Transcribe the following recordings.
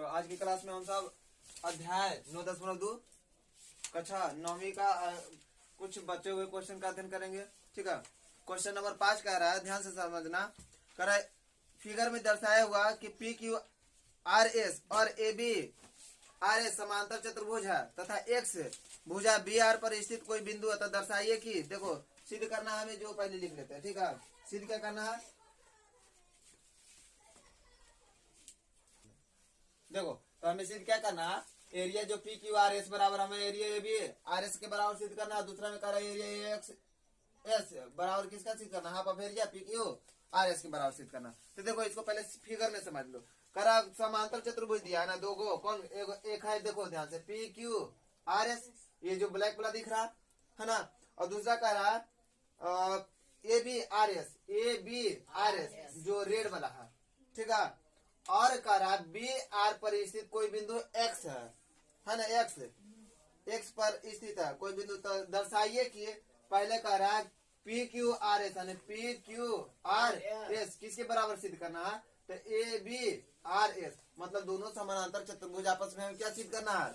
चलो आज की क्लास में हम सब अध्याय 9.2 कक्षा 9वीं का कुछ बचे हुए क्वेश्चन का अध्ययन करेंगे। ठीक है, क्वेश्चन नंबर 5 कह रहा है, ध्यान से समझना। कह रहा है फिगर में दर्शाया हुआ कि पी क्यू आर एस और ए बी आर एस समांतर चतुर्भुज है तथा एक्स भुजा बी आर पर स्थित कोई बिंदु अतः दर्शाइए कि, देखो सिद्ध करना है हमें, जो पहले लिख लेते हैं। ठीक है, सिद्ध क्या करना है, देखो तो हमें सिद्ध क्या करना है, एरिया जो पी क्यू आर एस बराबर हमें area A B R S के बराबर सिद्ध करना है। दूसरा में कह रहा है एरिया एक्स एस बराबर किसका सिद्ध करना है, half of area P Q R S के बराबर सिद्ध करना। तो देखो इसको पहले फिगर में समझ लो। करा समांतर चतुर्भुज दिया है ना, दो गो कौन, एक है देखो ध्यान से पी क्यू आर एस, ये जो ब्लैक वाला दिख रहा है ना, और दूसरा कह रहा है ए बी आर एस जो रेड वाला है। ठीक है, और कह रहा बी आर पर स्थित कोई बिंदु एक्स है ना, एक्स पर स्थित है कोई बिंदु, तो दर्शाइए कि, पहले कह रहा है पी क्यू आर एस यानी पी क्यू आर एस किसके बराबर सिद्ध करना है, तो ए बी आर एस मतलब दोनों समानांतर चतुर्भुज आपस में क्या सिद्ध करना है,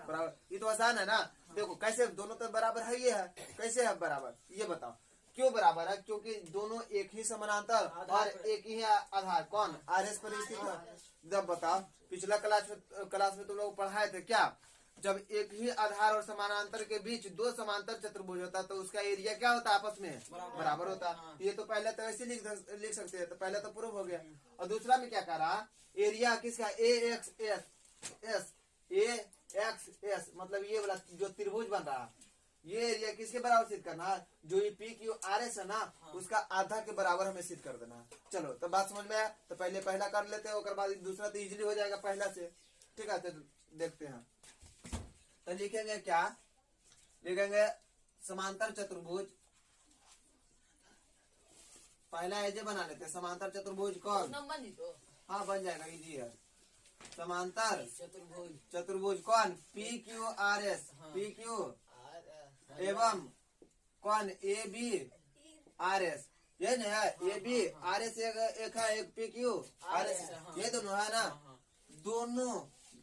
बराबर। ये तो आसान है ना। देखो कैसे, दोनों तो बराबर है, ये है कैसे है बराबर, ये बताओ क्यों बराबर है, क्योंकि दोनों एक ही समानांतर और एक ही आधार कौन आर एस पर स्थित है। जब बताओ पिछला क्लास में तुम लोग पढ़ाए थे क्या, जब एक ही आधार और समानांतर के बीच दो समांतर चतुर्भुज होता है तो उसका एरिया क्या होता है, आपस में बराबर होता है। ये तो पहले तो ऐसे लिख सकते हैं, तो पहले तो प्रूफ हो गया। और दूसरा में क्या कह रहा, एरिया किसका ए एक्स एस मतलब ये वाला जो त्रिभुज बन रहा है, ये एरिया किसके बराबर सिद्ध करना है, जो ये पी क्यू आर एस है ना, उसका आधा के बराबर हमें सिद्ध कर देना है। चलो तो बात समझ में आया, तो पहले पहला कर लेते हैं, उसके बाद दूसरा तो इजीली हो जाएगा पहला से। ठीक है, तो देखते हैं। तो लिखेंगे क्या, लिखेंगे समांतर चतुर्भुज, पहला एजे बना लेते हैं, समांतर चतुर्भुज कौन, हाँ बन जाएगा, इजी है। समांतर चतुर्भुज कौन, P Q R S, P Q एवं कौन ए बी आर एस, ये नहीं है, ए बी आर एस एक है, एक पी क्यू आर एस, ये दोनों है ना, दोनों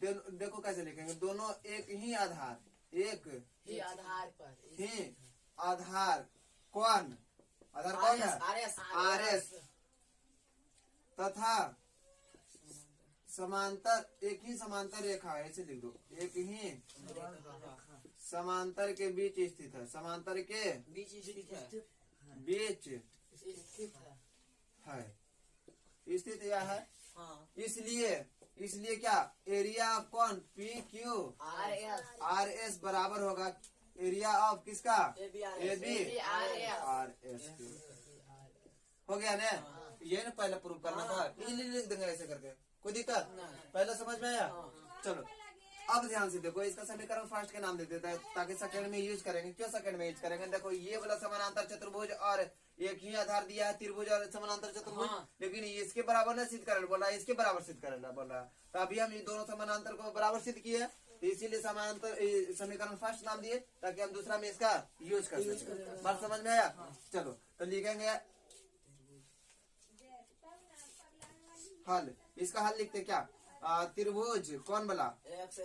देखो कैसे लिखेंगे, दोनों एक ही आधार, एक ही आधार पर ही आधार कौन, आधार कौन है आर एस तथा समांतर, एक ही समांतर रेखा है, ऐसे लिख दो, एक ही समांतर के बीच स्थित है, समांतर के बीच स्थित यह है। इसलिए क्या, एरिया ऑफ कौन पी क्यू आर एस बराबर होगा एरिया ऑफ किसका, ए बी आर एस। हो गया ना, ये ना पहले प्रूव करना था, लिख देंगे ऐसे करके, कोई दिक्कत पहले समझ में आया। चलो अब ध्यान से देखो, इसका समीकरण फर्स्ट के नाम दे देता है ताकि सेकंड में यूज करेंगे। क्यों सेकंड में यूज करेंगे, देखो ये वाला समानांतर चतुर्भुज और एक ही आधार दिया है, त्रिभुज और समानांतर चतुर्भुज, लेकिन इसके बराबर नहीं सिद्ध करेगा, बोला इसके बराबर सिद्ध करेगा बोल रहा। तो अभी हम ये दोनों समानांतर को बराबर सिद्ध किए, इसीलिए समानांतर समीकरण फर्स्ट नाम दिए ताकि हम दूसरा में इसका यूज कर सकें। बात समझ में आया। चलो तो लिखेंगे हल, इसका हल लिखते क्या, त्रिभुज कौन बोला, ए एक्स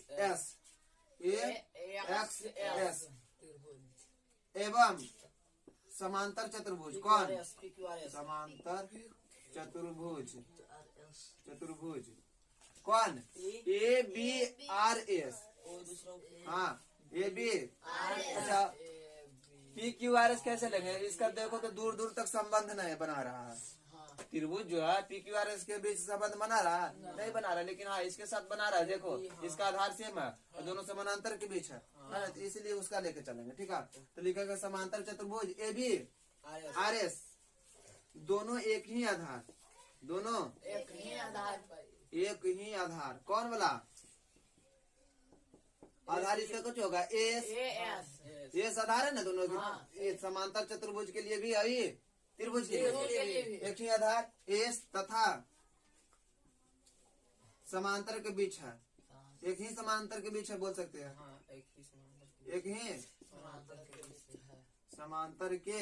एस एवं समांतर चतुर्भुज कौन, समांतर चतुर्भुज कौन ए बी आर एस, हाँ ए बी। अच्छा पी क्यू आर एस कैसे लेंगे, इसका देखो तो दूर दूर तक संबंध नहीं बना रहा है, त्रिभुज जो है पी क्यू आर एस के बीच संबंध बना रहा है, नहीं बना रहा, लेकिन हाँ इसके साथ बना रहा है। देखो इसका आधार सेम है और दोनों समानांतर के बीच है ना, तो इसलिए उसका लेके चलेंगे। ठीक है, तो लिखेगा समांतर चतुर्भुज ए बी आर एस, दोनों एक ही आधार, दोनों एक ही आधार कौन वाला आधार, इसका कुछ होगा एस आधार है ना दोनों की, समांतर चतुर्भुज के लिए भी है, त्रिभुज के लिए एक ही आधार एस तथा समांतर के बीच है, एक ही समांतर के बीच है बोल सकते हैं, एक ही समांतर के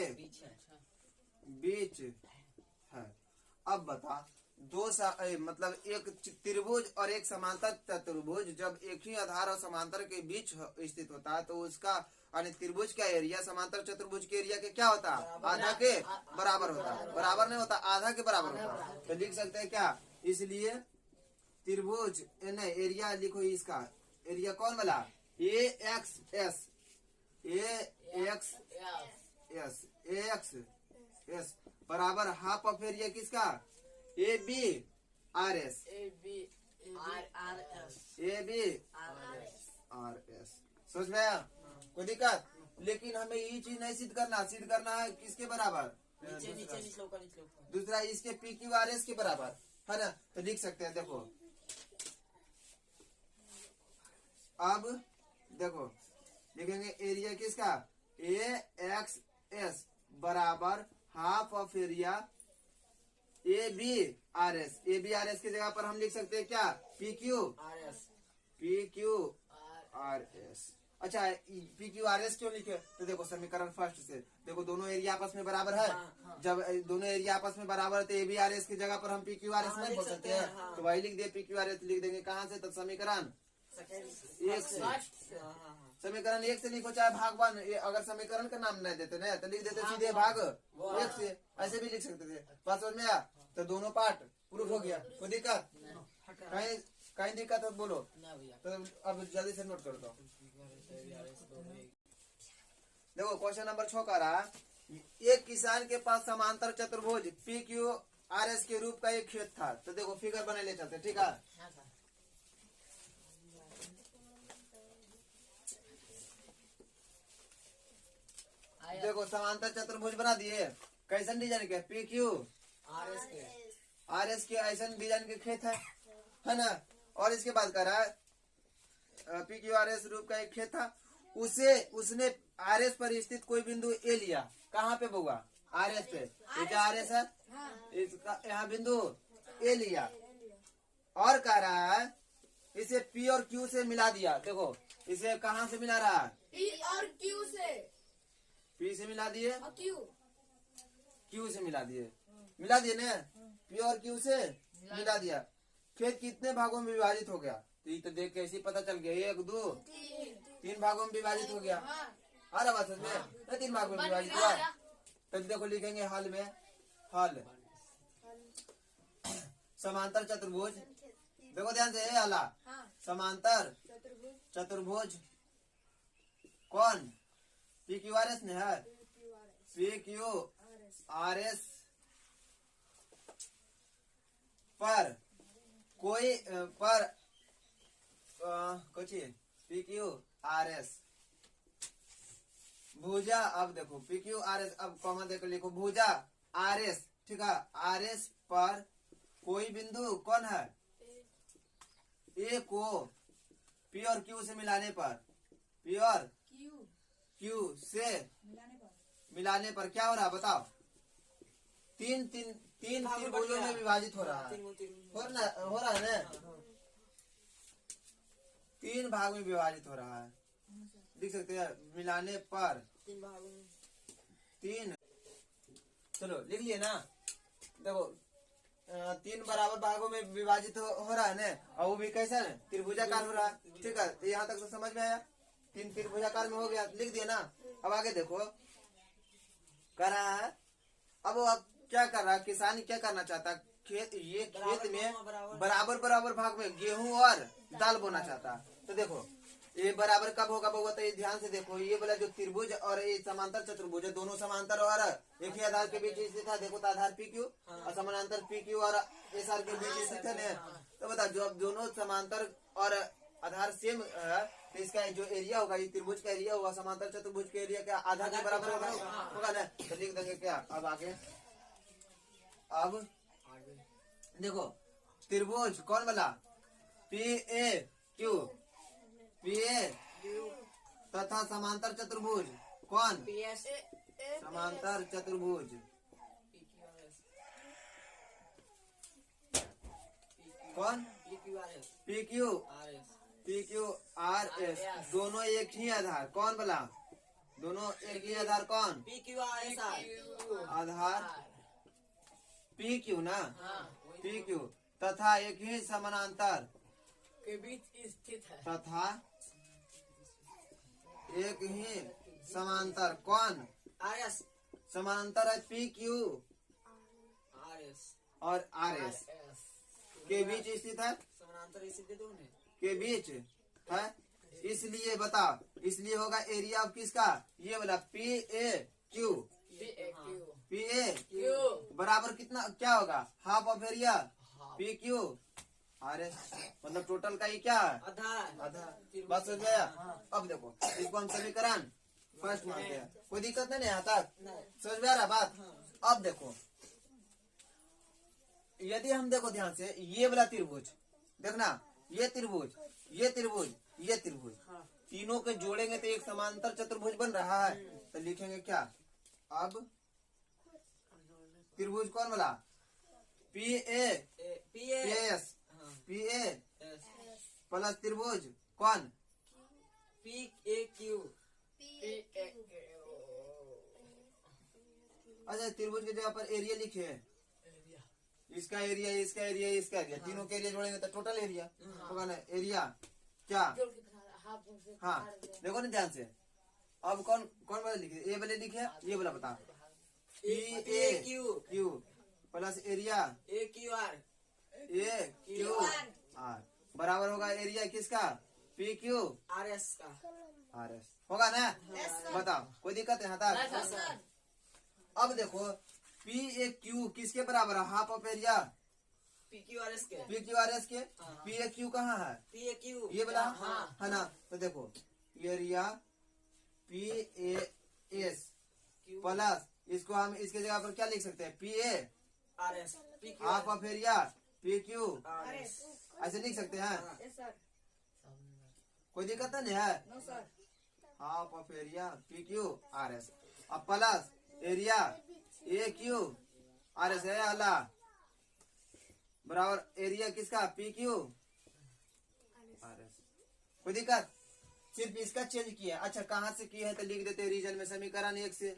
बीच है। अब बता मतलब एक त्रिभुज और एक समांतर चतुर्भुज जब एक ही आधार और समांतर के बीच स्थित होता है तो उसका यानी त्रिभुज का एरिया समांतर चतुर्भुज के एरिया के क्या होता है, आधा के बराबर होता है। बराबर नहीं होता, आधा के बराबर होता है। तो लिख सकते हैं क्या, इसलिए त्रिभुज नहीं, एरिया लिखो इसका, एरिया कौन वाला, A X S, A X S बराबर हाफ ऑफ एरिया किसका, A B R S, A B R S. समझ में आया, कोई दिक्कत? लेकिन हमें ये चीज नहीं सिद्ध करना है किसके बराबर, दूसरा इसके पी क्यू आर एस के बराबर है ना। तो लिख सकते हैं, देखो अब देखो लिखेंगे एरिया किसका, ए एक्स एस बराबर half of area A B R S. A B R S की जगह पर हम लिख सकते हैं क्या, पी क्यू आर एस। अच्छा, पी क्यू आर एस क्यों लिखे, तो देखो समीकरण फर्स्ट से देखो, दोनों एरिया आपस में बराबर है। जब दोनों एरिया आपस में बराबर है तो ए बी आर एस की जगह पर हम पी क्यू आर एस नहीं बोल सकते हैं, तो वही लिख दिए, पी क्यू आर एस लिख देंगे कहाँ से, तो समीकरण एक से, समीकरण एक से लिखो, चाहे भागवान, अगर समीकरण का नाम नहीं देते ना तो लिख देते सीधे भाग एक से, ऐसे भी लिख सकते थे। बात समझ में आया, तो दोनों पार्ट प्रूफ हो गया, कोई दिक्कत कहीं दिक्कत हो बोलो, तो अब जल्दी से नोट कर दो। देखो क्वेश्चन नंबर 6 का रहा, एक किसान के पास समांतर चतुर्भुज पी क्यू आर एस के रूप का एक खेत था। तो देखो फिगर बना ले चलते, ठीक है। देखो समांतर चतुर्भुज बना दिए, कैसन डिजाइन के, पी क्यू आर एस के ऐसा डिजाइन के खेत है ना। और इसके बाद कह रहा है पी क्यू आर एस रूप का एक खेत था, उसने आर एस पर स्थित कोई बिंदु ए लिया। कहाँ पे होगा, आर एस पे, ये आर एस है, इसका यहाँ बिंदु ए लिया, और कह रहा है इसे पी और क्यू से मिला दिया। देखो इसे कहाँ से मिला रहा है, पी और क्यू से, पी से मिला दिए, क्यू से मिला दिए ना, पी और क्यू से मिला दिया। खेत कितने भागों में विभाजित हो गया, तो ये तो देख के ऐसे पता चल गया, 1 2 3 भागों में विभाजित हो गया। आ रहा बात में, 3 भागों में विभाजित हुआ। तो देखो लिखेंगे हल में, हल समांतर चतुर्भुज, देखो ध्यान से हला, समांतर चतुर्भुज कौन, पी क्यू आर एस ने है, पी क्यू आर एस पर कोई पर कुछ पी क्यू आर एस भुजा, अब देखो पी क्यू आर एस, अब कॉमा देकर लिखो भुजा आर एस, ठीक है। आर एस पर कोई बिंदु कौन है, ए को पी और क्यू से मिलाने पर, पी और क्यू से मिलाने पर क्या हो रहा है बताओ, तीन त्रिभुजों में विभाजित हो रहा है, हो रहा है ना, 3 भाग में विभाजित हो रहा है। लिख सकते हैं मिलाने पर 3, चलो लिख लिए ना। देखो 3 बराबर भागों में विभाजित हो रहा है ना, और वो भी कैसा है, त्रिभुजाकार हो रहा है, ठीक है। यहाँ तक तो समझ में आया, 3 त्रिभुजाकार में हो गया, लिख दिया ना। अब आगे देखो कर रहा है, अब क्या कर रहा है, किसान क्या करना चाहता है, खेत में बराबर भाग में गेहूं और दाल बोना चाहता है। तो देखो ये बराबर कब होगा बउआ, तो ये ध्यान से देखो, ये बोला जो त्रिभुज और ये समांतर चतुर्भुज है, दोनों समांतर और एक ही आधार के बीच स्थित है। देखो तो आधार पी क्यू और समानांतर पी क्यू और एस आर के बीच स्थित है। तो बता जो अब दोनों समांतर और आधार सेम है, तो इसका जो एरिया होगा, ये त्रिभुज का एरिया होगा, समांतर चतुर्भुज के एरिया क्या आधा के बराबर होगा ना। तो लिख देंगे क्या, अब आगे, अब देखो त्रिभुज कौन वाला, पी ए तथा समांतर चतुर्भुज कौन, समांतर चतुर्भुज कौन, पी क्यू आर एस, दोनों एक ही आधार कौन वाला, दोनों एक ही आधार कौन, पी क्यू आर एस, आधार पी क्यू ना, पी क्यू तथा एक ही समानांतर के बीच स्थित है। तथा एक ही समांतर कौन आर एस समांतर है पी क्यू आर एस और आर एस के बीच स्थित है, समानांतर स्थित दोनों के बीच है। इसलिए बता, इसलिए होगा एरिया ऑफ किसका, ये वाला P A Q. P A बराबर कितना क्या होगा, half of area P Q R S, मतलब टोटल का ही क्या है, आधा आधा। बात समझ गया। अब देखो इसको हम समीकरण फर्स्ट मानते हैं, कोई दिक्कत नहीं यहाँ तक, समझ में आ रहा बात। अब देखो यदि हम देखो ध्यान से, ये वाला त्रिभुज देखना, ये त्रिभुज, ये त्रिभुज, ये त्रिभुज, तीनों के जोड़ेंगे तो एक समांतर चतुर्भुज बन रहा है। तो लिखेंगे क्या, अब त्रिभुज कौन वाला, P S P A plus त्रिभुज कौन, पी ए क्यू। अच्छा त्रिभुज की जगह पर एरिया लिखे, इसका एरिया, इसका एरिया, इसका एरिया, तीनों के एरिया जोड़ेंगे तो टोटल एरिया होगा ना, एरिया क्या। हाँ देखो ना ध्यान से, अब कौन कौन वाले लिखे, ए वाले लिखे, ये वाला बता, P A Q plus area A Q R बराबर होगा एरिया किसका, पी क्यू आर एस का। आर एस होगा ना। बताओ कोई दिक्कत है यहाँ तक। अब देखो पी ए क्यू किसके बराबर है, half of area P Q R S के। पी क्यू आर एस के। पी ए क्यू कहाँ है, पी ए क्यू ये वाला हाँ। है ना। तो देखो area P A S plus, इसको हम इसके जगह पर क्या लिख सकते हैं, P A R S P Q half of area P Q R S. ऐसे लिख सकते हैं, कोई दिक्कत नहीं है। Half of area P Q R S, अब plus area A Q R S है अल्लाह, बराबर एरिया किसका, पी क्यू आर एस। कोई दिक्कत, सिर्फ इसका चेंज किया। अच्छा कहाँ से किया है तो लिख देते हैं, रीजन में समीकरण एक से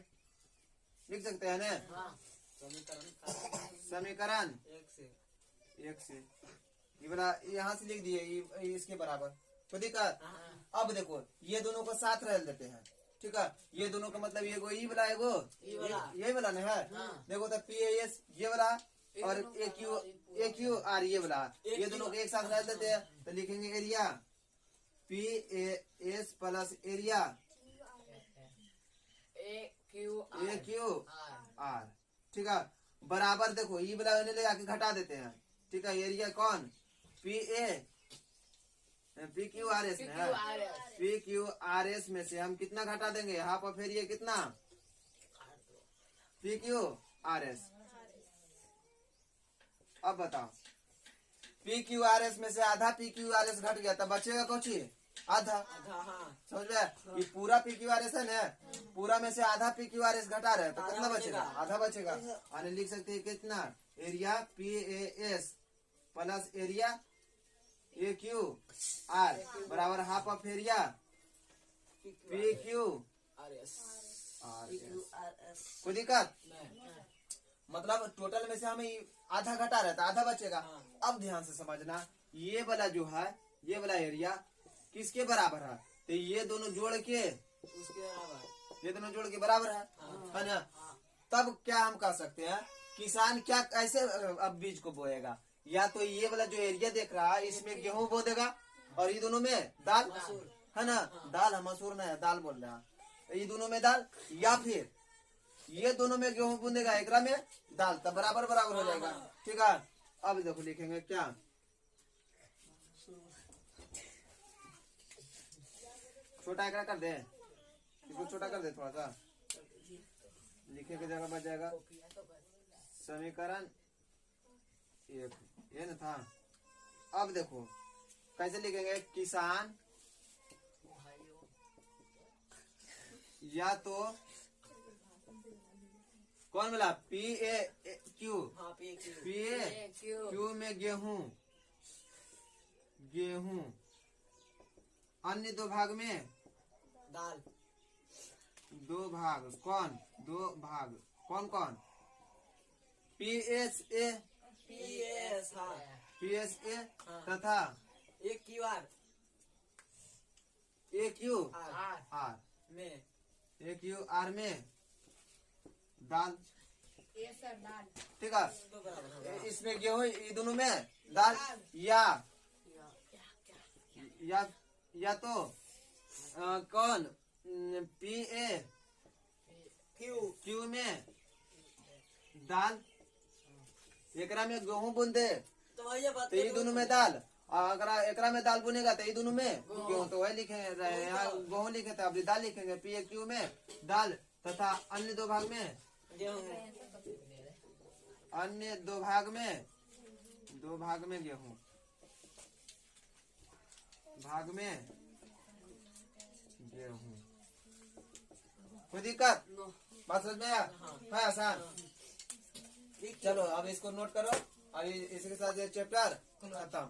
लिख सकते हैं ना, समीकरण एक से ये वाला यहाँ से लिख दिए, इसके बराबर। कोई दिक्कत। अब देखो ये दोनों को साथ रह देते हैं, ठीक है, ये दोनों का मतलब ये गो ई वाला है, गो ये वाला ना है। देखो तो पी एस ये वाला और ए क्यू आर ये वाला, ये दोनों को एक साथ रह देते हैं तो लिखेंगे area P S plus area A Q are, ठीक है, बराबर। देखो ये वाला ले आके घटा देते हैं, ठीक है, एरिया कौन, पी क्यू आर एस में है, पी क्यू आर एस में से हम कितना घटा देंगे, हाफ ऑफ एरिया कितना, पी क्यू आर एस। अब बताओ पी क्यू आर एस में से आधा पी क्यू आर एस घट गया तो बचेगा कौन सी, आधा। समझ में, ये पूरा पी क्यू आर एस है ना, पूरा में से आधा पी क्यू आर एस घटा रहे तो कितना बचेगा, आधा बचेगा। और लिख सकते हैं कितना, area P A S plus area A Q R बराबर half of area P Q R S. कोई दिक्कत, मतलब टोटल में से हमें आधा घटा रहता, आधा बचेगा। अब ध्यान से समझना, ये वाला जो है, ये वाला एरिया किसके बराबर है, तो ये दोनों जोड़ के उसके बराबर, ये दोनों जोड़ के बराबर है ना। तब क्या हम कह सकते हैं, किसान क्या कैसे अब बीज को बोएगा, या तो ये वाला जो एरिया देख रहा है इसमें गेहूं बो देगा और ये दोनों में दाल है ना, दाल हम मसूर नहीं है, दाल बोल रहे हैं, ये दोनों में दाल, या फिर ये दोनों में गेहूं बूंदेगा एकरा में दाल, तब बराबर बराबर हो जाएगा, ठीक है। अब देखो लिखेंगे क्या, छोटा एकरा कर दे, इसको छोटा कर दे थोड़ा सा, लिखे की जगह बच जाएगा समीकरण एक, ये ना था। अब देखो कैसे लिखेंगे, किसान या तो कौन बोला, P A Q, P A Q में गेहूं, गेहूं अन्य दो भाग में दाल, दो भाग कौन, दो भाग कौन कौन, पी एस ए PS हाँ PSA हाँ। तथा एक QR AQR में AQR में दाल। ये सर दाल। ठीक है, तो बराबर हाँ। इसमें गेहूं, ये दोनों में दाल या तो कौन PA Q में दाल, एकरा में गेहूं बुन दे तो वही ये बात तो ये दोनों में दाल, और अगर एकरा में दाल बुनेगा तो ये दोनों में गेहूं, तो वही लिखे यहाँ गेहूं लिखे थे, अभी दाल लिखेंगे। PAQ में दाल तथा अन्य दो भाग में गेहूं अन्य दो भाग में गेहूं, कोई दिक्कत? बात समझ में आया? है आसान। चलो अब इसको नोट करो, अभी इसके साथ ये चैप्टर खत्म।